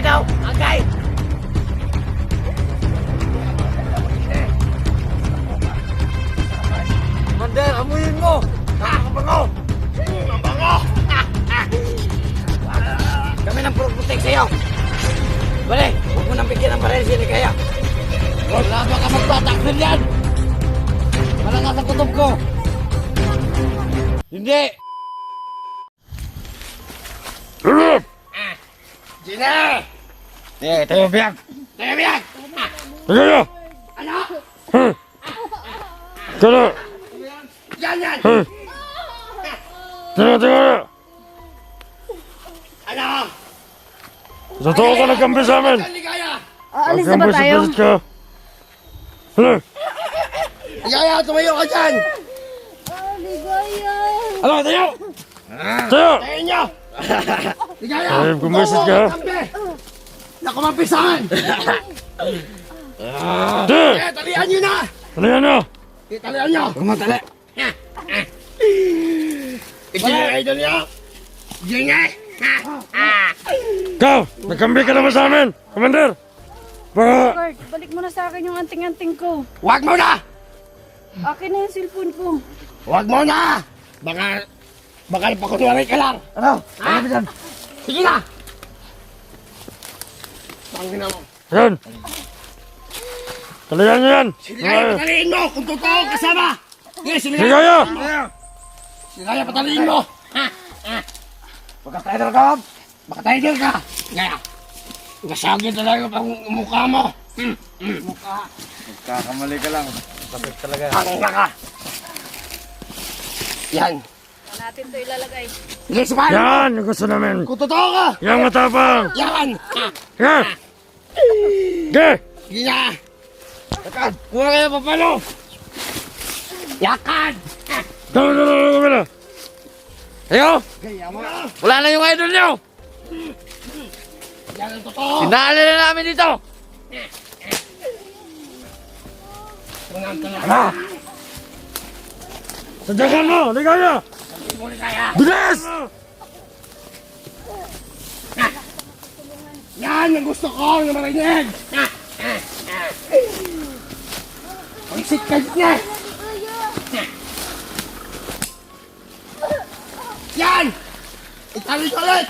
daw. Agay. Commander, amuyin mo. Kabango. Kabango. Kami nang protect sa'yo. Bale, huwag mo nang bigyan ng baril sila kaya. Wala ba ka magtataksil yan? Malakas ang kutob ko. Hindi. Sina! Tayo biyak! Tayo biyak! Tayo! Ano? Tayo! Yan! Tayo! Ano? Totoo ka nagkampi sa amin! Aalis na ba tayo? Ka. Ano? Ligaya, tumayo ka dyan! Ligaya! Ano? Tayo! Tayo! Tayo nyo! Ligaya! Ay, bumisit ka. Nakumampisahan! Tayo! Talian nyo na! Talian nyo! Talian nyo! Huwag mo tali! Ito yung idol nyo! Gingay! Ikaw! Nagkampi ka naman sa amin! Commander! Baka... Kurt, balik mo na sa akin yung anting-anting ko. Huwag mo na! Akin na yung cellphone ko. Huwag mo na! Baka napakunwari ka lang! Ano? Ano ba dyan? Sige na! Tangina mo! Yan! Talian nyo yan! Siligaya, pataliin mo! Kung totoo kasama! Yes, Siligaya! Siligaya, pataliin mo! Baka tayo ka! Gaya! Gasagin talaga pang mukha mo! Mukha! Kakamali ka lang. Sakit talaga. Tangina ka! Yan! Saan natin ito ilalagay? Sige, sumahin mo! Yan! Yung gusto namin! Kung totoo ka! Yan matapang! Yan! Yan! Ge! Sige na! Yakan! Kuha kayo papalo! Yakan! Dala! Ayo! Wala na yung idol nyo! Yan ang totoo! Sinali na namin dito! Ano? Sadyakan mo! Ligaya! Bilis! Yan ang gusto ko na marinig! Pagsit ka niya! Yan! Itali ko ulit!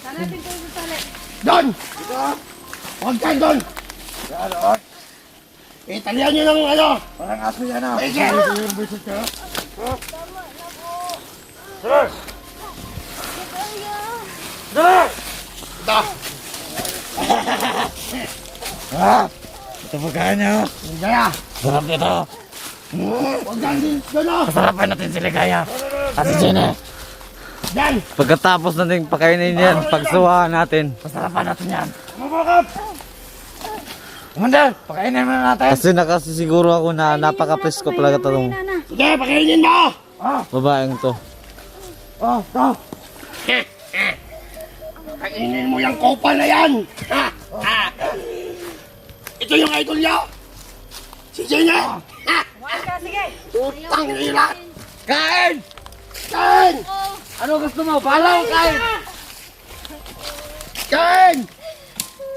Saan natin ito ilalagay? Doon! Huwag ka doon! Italian nyo ng ano! Parang aso yan ah! Sige! Dala! Ito! Ito pagkain niya! Hindi kaya! Sarap nito! Huwag ka doon o! Kasarapan natin si Ligaya! Kasi Jenny! Yan! Pagkatapos natin pakainin yan, pagsuwahan natin. Kasarapan natin yan! Mabakap! Commander! Pakainin mo na natin! Kasi nakasisiguro ako na napaka-presko talaga itong Sige, pakainin mo! babaeng to. Oh! Ito! Kainin mo yung kopa na yan! Ito yung idol niya! Si Jenny! Kumain ka, sige! Utang nila! Kain! Kain! Ano gusto mo? Palaw! Kain! Kain!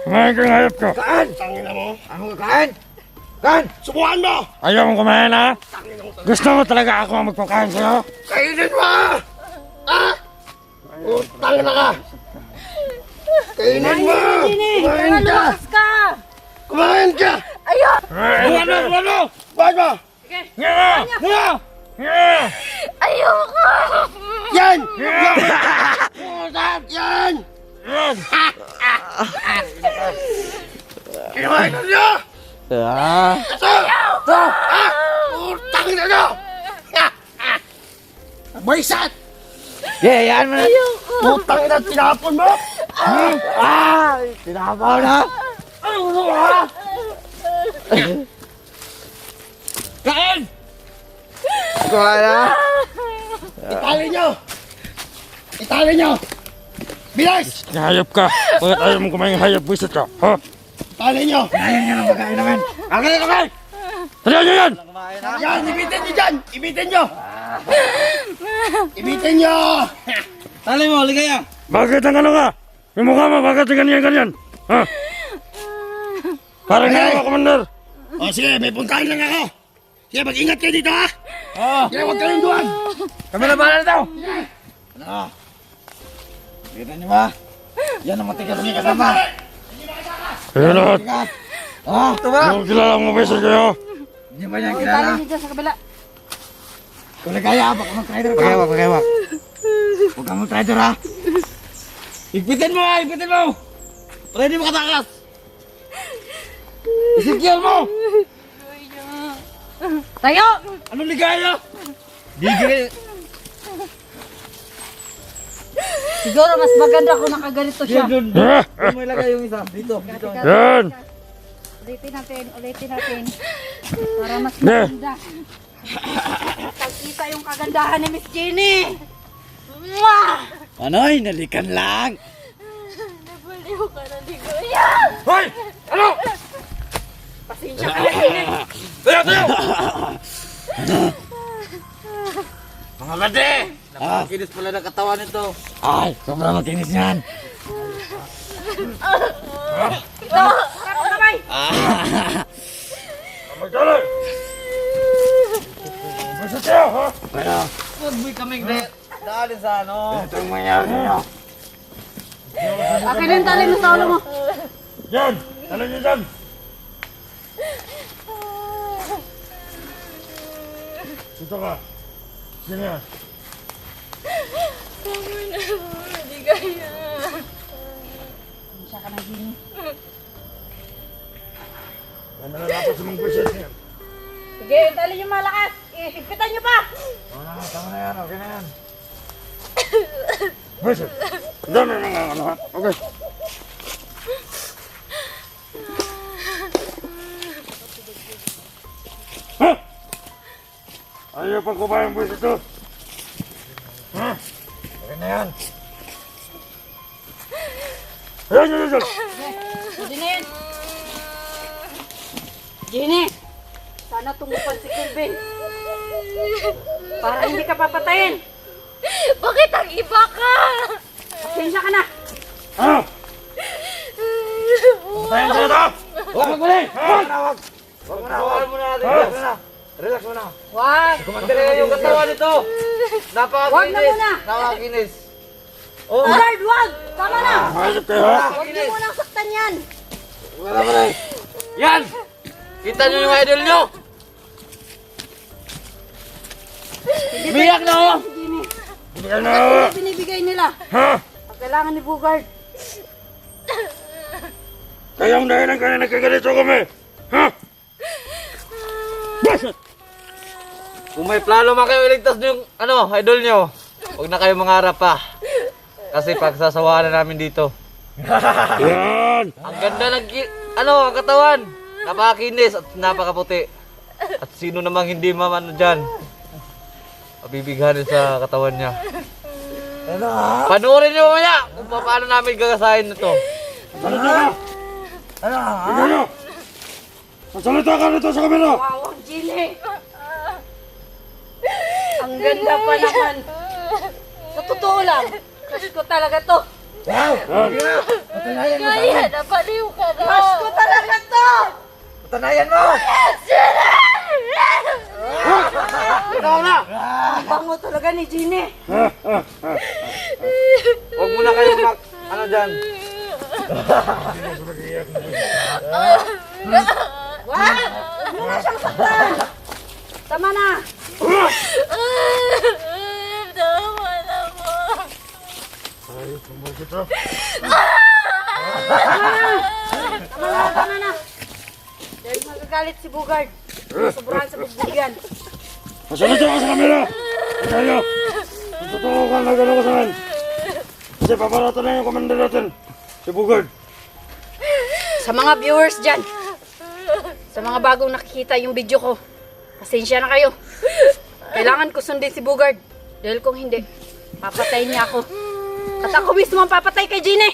Kumain kang hayop ko! Kain! Tangina mo! Ako kain! Kain! Subukan mo! Ayaw mong kumain ha? Gusto mo talaga ako ang magpakain sa'yo? Kainin mo! Ah! Utang na ka! Kainin mo! Kumain ka! Lumakas ka! Kumain ka! Ayun! Ano? Bakit mo? Nga! Nga! Nga! Ayoko! Yan! Yan! Utang! Yan! Yan! Kinuhain na niyo! Ah, Ito! Ito! Ah! Utang na niyo! Baysat! Yan mo na! Utang na tinapon mo! Tinapaw na! Kain! kuha na. Itali nyo! Itali nyo! Bilis! Hayop ka! Bakit ayaw mong kumain hayop? Buisit ka! Ha? Itali nyo! Ayaw nyo ng pagkain namin! Kakain! Talihan nyo yan! Yan! Ibitin nyo dyan! Ibitin nyo! Ibitin nyo! Tali mo, ligaya. Bakit ang ano ka? Yung mukha mo, bakit ang ganyan-ganyan? Ha? Parang nga ako, Commander. O sige, may puntahan lang ako. Sige, mag-ingat kayo dito ha. Oo. Sige, huwag kayong duwan. Kami na bahala nito. Ano? Kita niyo ba? Yan ang matigas niya kasama. Kaya lahat. Tigas. Oh, ito ba? Yung kilala ng officer kayo. Hindi ba yan Tali kilala? niyo dyan sa kabila. Kung nagkaya, baka mag-trader ka. Pakiwak. Huwag kang mag-trader ha. Igpitin mo ha, igpitin mo. Para hindi mo katakas. Isikil mo. Tayo! Anong ligaya? Bigay. Siguro mas maganda kung nakaganito siya. Doon mo ilagay yung isa. Dito. Yan. Ulitin natin. Para mas Ne. maganda. Tagkita yung kagandahan ni Miss Jenny. Mwah! Anoy, nalikan lang. Nabaliw ka na di Kuya. Hoy! Ano? Pasensya ka na Jenny. Tayo! Mga bade. Napakinis pala ng katawan nito. Ay, sobrang makinis yan. Ito! Kapag kamay! Magkalan! Basta siya, ha? Pero, Huwag mo kaming daanin sa ano. ito ang mangyari ninyo. Akin yung tali mo sa ulo mo. Yan! Alam niyo dyan! Dito ka. Sino yan? Hindi kaya. Pasensya ka na Jenny. Yan nalalapat sa mga buwisit niya. Sige, yung tali yung malakas. Ihigpitan nyo pa. Tama na yan, okay na yan. Buwisit! Doon na lang ano, ha? Okay. Ha? Ayaw pang kumayang buwisit to. Ha? Okay na yan. Ayan, yan. Pwede na yan. Jenny, sana tumupan si Kelvin. Para hindi ka papatayin. Bakit ang iba ka? Pasensya ka na. Ha? Patayin sila to! Huwag muli! Huwag na, huwag! Huwag mo na, huwag mo na natin. Relax muna. Relax muna. Wag. Kumandali yung katawan nito. Wag na muna. Napakinis. Oh. Guard, wag. Tama na. Mahirap kayo, ha? Huwag niyo munang saktan yan. Huwag na muli. Yan! Kita nyo yung idol nyo! Biyak na oh! Jenny, Hindi ka na! ano binibigay nila? Ha? Ang kailangan ni Bugard. Kaya ang dahilan ka na nagkaganito kami! Ha? Buwisit! Kung may plano man kayo iligtas nyo yung idol nyo, huwag na kayo mangarap pa. Kasi pagsasawahan na namin dito. Yan! Ang ganda ng ang katawan. Napakakinis at napakaputi. At sino namang hindi mamano dyan, mabibighanin sa katawan niya. Ano ha? Panoorin nyo mamaya kung paano namin gagasahin ito. Salita ka! Ano ha? Ikaw nyo! Magsalita ka rito sa kamera! Wow, Jenny. Ang ganda pa naman. Sa totoo lang, crush ko talaga to. Wow! Yan! Patunayan mo sa akin! Napaliw ka na. Crush ko talaga to. Patunayan mo! Ikaw na! Ang bango talaga ni Jenny. Huwag muna kayo dyan. Wag! Huwag mo na siyang saktan. Tama na. Tama na mo. Ay, pumagit ha! Tama na. Dahil magagalit si Bugard. Sobrahan sa bugbugyan. Magsalita ka sa kamera! Kaya! Kung totoo ka nagano ko sa akin! Kasi paparata na yung komanda natin! Si Bugard! Sa mga viewers dyan, sa mga bagong nakikita yung video ko, pasensya na kayo. Kailangan ko sundin si Bugard. Dahil kung hindi, papatayin niya ako. At ako mismo ang papatay kay Jenny.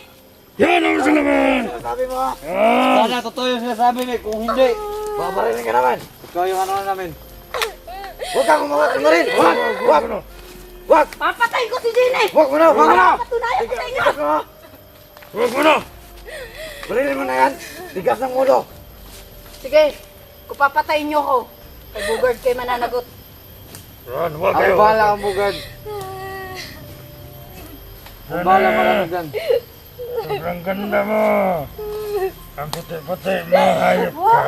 Yan ang salaman! Sabi mo ha? Yan! Sana totoo yung sinasabi niyo. Kung hindi, Babarinig ka naman! ikaw yung namin. Huwag kang kumawag mo rin! Huwag! Huwag! Huwag! Papatay ko si Jenny. Huwag mo na! Huwag mo na! Patunayan ko sa inyo. Huwag mo! Huwag mo na! Barilin mo na yan. Tigas ng ulo. Sige, kung papatayin niyo ako, kay Bugard kayo mananagot. Yan, huwag Ako kayo. bahala ang bugad. Ako bahala marami dyan. Sobrang ganda mo. Ang puti-puti mo, hayop ka.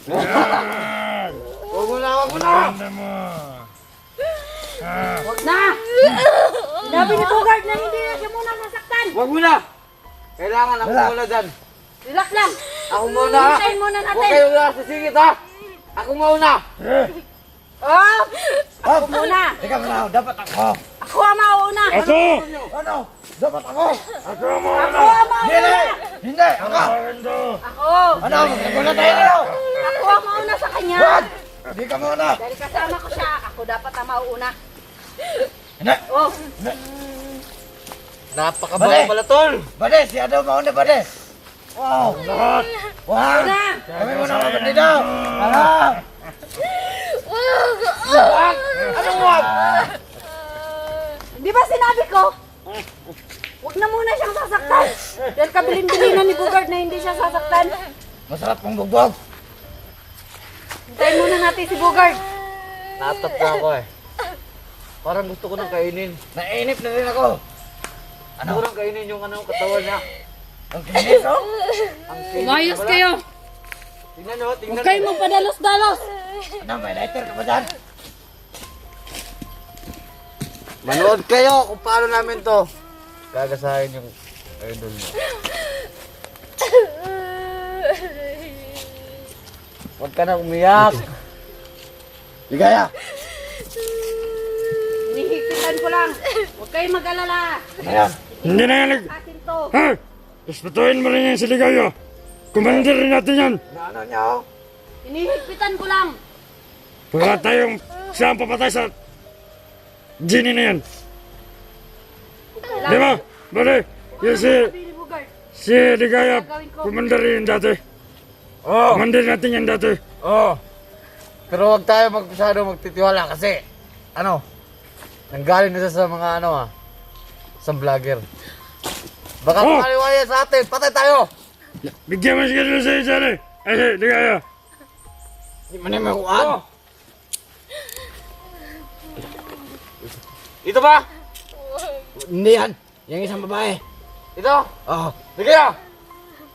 Yan. Huwag mo na, huwag mo na! Ganda mo. Huwag na! Sinabi ni Bugard na hindi na siya muna sasaktan. Huwag mo na! Kailangan ako muna dyan. Relax lang. Ako muna! Hintayin muna Huwag natin. kayo na sisingit ha! Ako muna! Eh, Oh! Ako muna. Teka muna, dapat ako. Ako ang mauuna. ako! Ano? Dapat ako. Ako mo Ako na! ang mauuna. Hindi, ako. Akin to! Ako. Ano? Nagulat tayo nyo. Ako ang mauna sa kanya. Wag! Hindi ka muna. Dahil kasama ko siya, ako dapat ang mauuna. Hindi. Oh, Napakabaw Bale! pala tol! Bade, si Ado mauna, Bade. Wow. Lahat! Wag! una. Kami muna kapatid daw. Ano? Wag! Anong wag? Di ba sinabi ko? Huwag na muna siyang sasaktan. Dahil kabilin-bilinan ni Bugard na hindi siya sasaktan. Masarap pong bugbog. Hintayin muna natin si Bugard. Natap na ako eh. Parang gusto ko nang kainin. Nainip na rin ako. Ano? Gusto ko nang kainin yung katawan niya. Ang kinis, oh. Ang kinis Umayos pala. kayo. Tingnan nyo, tingnan Huwag kayo magpadalos-dalos. Ano, may lighter ka ba dyan? Manood kayo kung paano namin to gagasahin yung idol niya. Huwag ka na umiyak. Ligaya. Hihigpitan ko lang. Huwag kayo mag-alala. Ano yan? Hindi na yan! Atin to. Ha? Respetuhin mo rin yan si Ligayo! Commander rin natin yan! Ano niya, oh? Hinihigpitan ko lang. Baka tayong siya ang papatay sa genie na yan! Di ba? Bale, yun Sabi ni Bugard. si Ligaya, commander rin yan dati. Oo. Commander natin yan dati. Oo. Pero huwag tayo masyado magtitiwala kasi nanggaling na siya sa mga sa vlogger. Baka Oh! kumaliwaya sa atin, patay tayo! Bigyan mo siguro sa isa rin. Ay, si Ligaya. Di mo na may kuhaan. Ito ba? Hindi yan. Yung isang babae. Ito? Oh, Sige ah!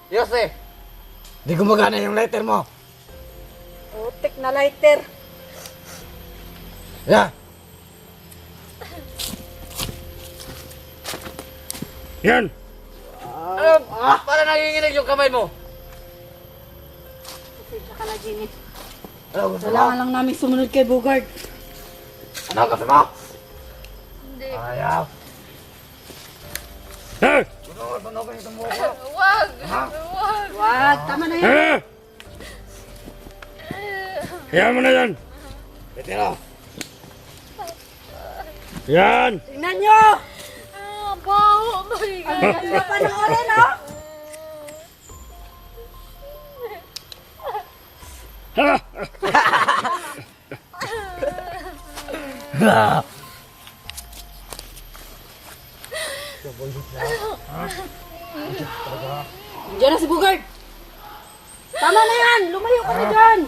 Yose! di gumagana yung lighter mo. Putik na lighter. Yeah. Yan. Ano? Para nanginginig yung kamay mo? Pasensya ka na, Ginny. Ano gusto mo? Kailangan lang namin sumunod kay Bugard. Ano gusto mo? Hindi. Ayaw. Ha? Tunog itong buhok ko. Wag, tama na yan. Ha? Kaya mo na yan. Retiro. Yan. Tingnan nyo! Ang ganda pa ng orin, oh! Ha? Diyan na si Bugard! Tama na yan! Lumayo ka na dyan!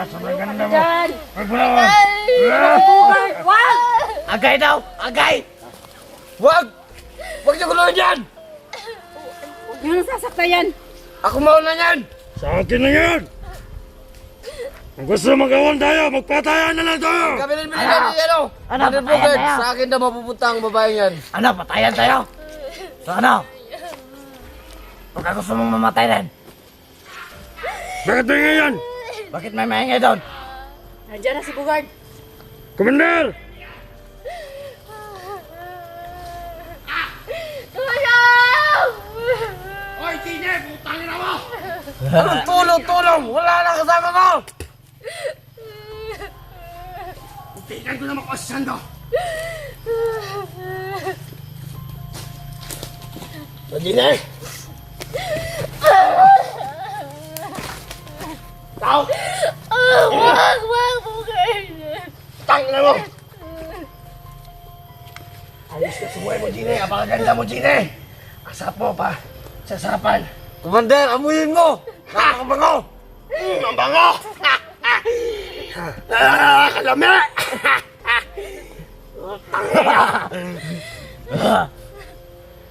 Sobrang ganda mo. Dyan! Huwag mo na. Bugard! Wag! Agay daw! Agay! Wag! Wag niyo guluhin yan! Huwag nyo nang sasakta yan! Ako mauna yan! Sa akin na yan. Kung gusto mag-awan tayo, magpatayan na lang tayo. Kabilin-bilin natin yan o! Ano, Ano patayan Bugard? tayo? Sa akin na mapupunta ang babae yan. Ano, patayan tayo? So ano? Baka gusto mong mamatay rin. Bakit ba ngayon? Bakit may maingay doon? Nandiyan na si Bugard! Commander! Hoy, Tine! Putangin na mo! Anong tulong-tulong? Wala na kasama mo! Tingnan ko na makasando! So, Tine! Tao! Tangin na mo! Ayos ka sa buhay mo, Gine. Apakaganda mo, Gine. Asap mo pa. Sa sarapan. Commander, amuyin mo! Nakakabango! Ang bango! Kalami!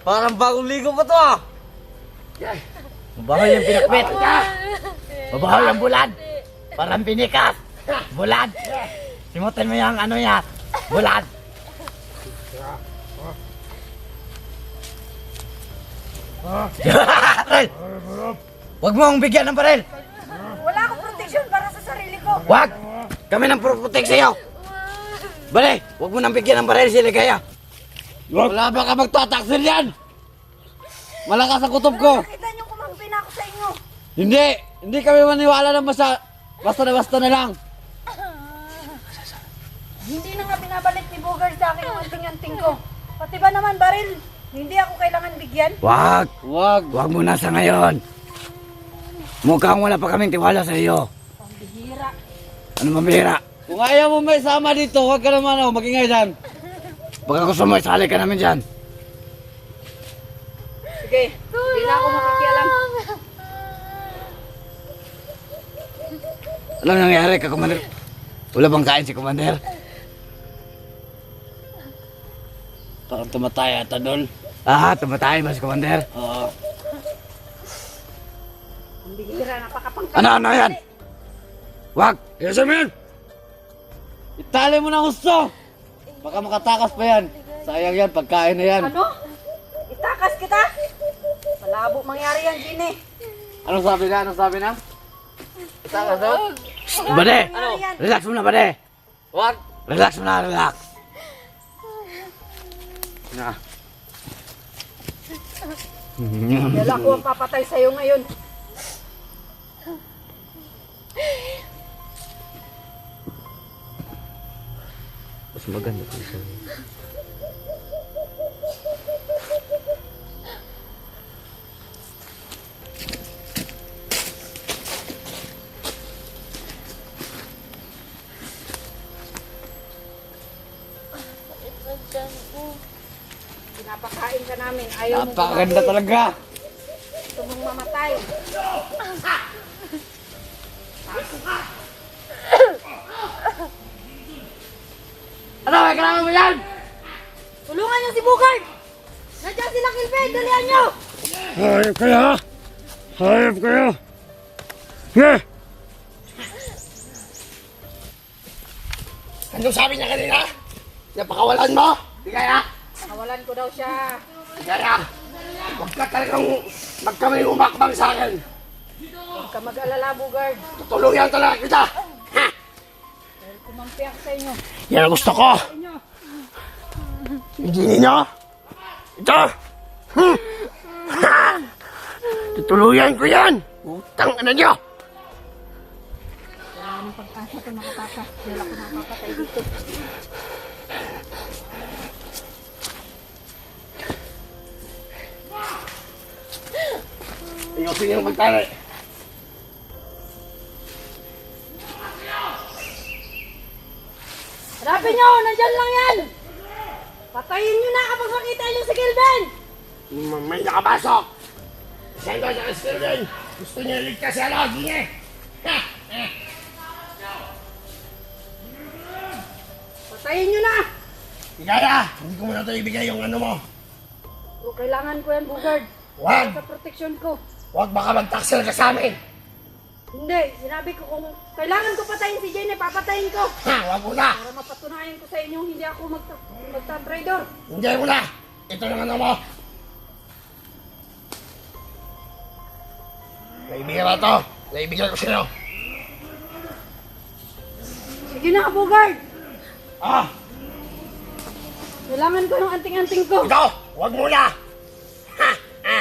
Parang bagong ligo pa to ah! Mabahoy yung pinakbit. Mabahoy yung bulan. Parang pinikas. Bulan. Simutin mo yung ano niya. Bulan. Huwag mo akong bigyan ng baril. Wala akong proteksyon para sa sarili ko. Huwag! Kami nang protect sa'yo. Bale, huwag mo nang bigyan ng baril si Ligaya. Wala ba ka magtataksil yan? Malakas ang kutob ko! Nakita niyo kumampi na ako sa inyo. Hindi! Hindi kami maniwala na basta na lang! Hindi na nga binabalik ni Bugard sa akin yung anting-anting ko. Pati ba naman baril? Hindi ako kailangan bigyan. Huwag! Wag! Huwag mo na sa ngayon. Mukhang wala pa kaming tiwala sa iyo. Pambihira. Ano mabihira? Kung ayaw mo may sama dito, huwag ka naman ako magingay dyan! Baka gusto mo isali ka namin dyan. Sige, hindi na ako makikialam. Anong nangyari ka, Commander? Wala bang kain si Commander? Parang tumatay ata doon. Tumatay ba si Commander? Oo. Pambihira, napakapangkat. Ano yan? Wag! Yes, man! Itali mo na gusto! Baka makatakas pa yan. Sayang yan, pagkain na yan. Ano? Itakas kita? Malabo mangyari yan, Gine. Anong sabi na? Anong sabi na? Itakas daw? Bade! Ano? Relax muna, Bade! Wag! Relax muna, relax! Na. Dahil ako ang papatay sa'yo ngayon. Mas maganda pa siya. Pinapakain ka namin. Ayaw mo Napakaganda talaga! Gusto mong mamatay. Ano? May kailangan mo yan? Tulungan niyo si Bugard! Nandiyan sila Kilvin! Dalihan niyo! Hayop kayo! Hayop kayo! Yeah! Anong sabi niya kanina? Napakawalan mo? Di kaya? Nawalan ko daw siya. Di kaya? Huwag ka talagang magkamay umakbang sa akin. Huwag ka mag-alala, Bugard. Tutulungan talaga kita. Ha? Dahil kumampi ako sa inyo. Yan ang gusto ko. Hindi ninyo. Ito. Ha? Tutuluyan ko yan. Utang na nyo. Wala nang pag-asa ko nakatakas. Dahil ako napapatay dito. Ayusin yung magtari. Hanapin niyo! Nandyan lang yan! Patayin niyo na kapag makita niyo si Kilvin! May nakapasok. Saan ko sa Stilden? Gusto niya ligtas si ano? Ginge. Patayin niyo na! Di kaya. Hindi ko muna ito ibigay yung ano mo. O, kailangan ko yan, Bugard. Huwag. Sa proteksyon ko. Huwag baka mag-taxel ka sa amin. Hindi, sinabi ko kung kailangan ko patayin si Jenny, papatayin ko. Ha? Huwag mo na. Para mapatunayan ko sa inyo, hindi ako magta-trader. Hindi mo na. Ito yung ano mo. Naibigyan to. Naibigyan ko sa'yo. Sige na, Bugard. Ah! Kailangan ko ng anting-anting ko. Ito! Huwag mo na. Ha? Ha?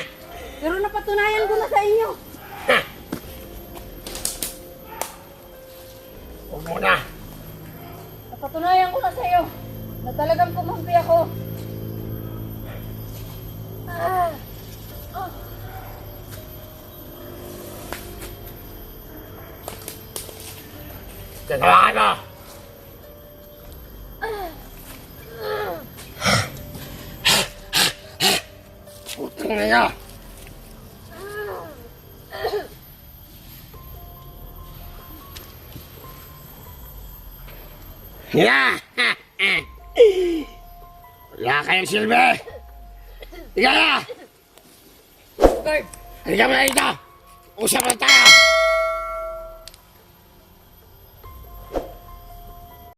Pero napatunayan ko na sa inyo. Ha? Huwag mo na. Napatunayan ko na sa iyo na talagang kumampi ako. Gagawa ka. Putang na niya. Yeah! Wala kayong silbi! Tigala! Bugard! Halika mo na dito! Usap na tayo!